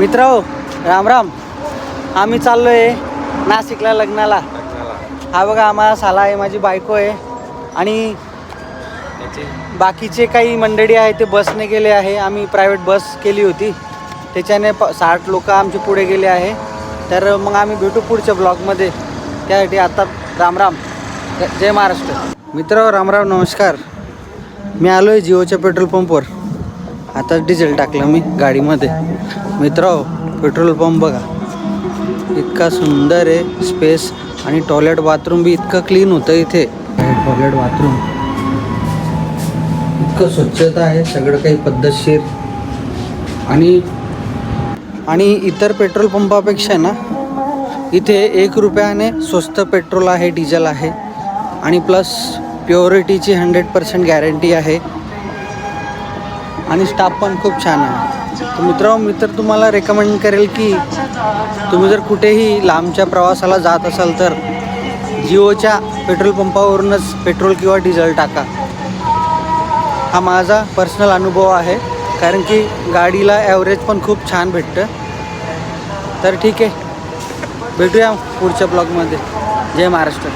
मित्रहो राम राम. आम्ही चाललो आहे नाशिकला लग्नाला. हा बघा आम्हाला साला आहे, माझी बायको आहे आणि बाकीचे काही मंडळी आहे ते बसने गेले आहे. आम्ही प्रायव्हेट बस केली होती त्याच्याने 60 लोक आमचे पुढे गेले आहे. तर मग आम्ही भेटू पुढच्या ब्लॉगमध्ये. त्यासाठी आता राम राम, जय महाराष्ट्र. मित्र राम राम, नमस्कार. मी आलो आहे जिओच्या पेट्रोल पंपवर. आता डिझेल टाकलं मी गाडीमध्ये. मित्र पेट्रोल पंप बघा, इतका सुंदर आहे, स्पेस आणि टॉयलेट बाथरूम बी इतकं क्लीन होतं इथे. टॉयलेट बाथरूम इतकं स्वच्छता आहे, सगळं काही पद्धतशीर. आणि इतर पेट्रोल पंपापेक्षा ना इथे 1 रुपयाने स्वस्त पेट्रोल आहे, डिझेल आहे आणि प्लस प्युरिटीची 100% गॅरंटी आहे आणि स्टाफ पण खूप छान आहे. तर मी तुम्हाला रेकमेंड करेल की तुम्ही जर कुठेही लांबच्या प्रवासाला जात असाल तर जिओच्या पेट्रोल पंपावरूनच पेट्रोल किंवा डिझेल टाका. हा माझा पर्सनल अनुभव आहे, कारण की गाडीला ॲव्हरेज पण खूप छान भेटतं. तर ठीक आहे, भेटूया पुढच्या ब्लॉगमध्ये. जय महाराष्ट्र.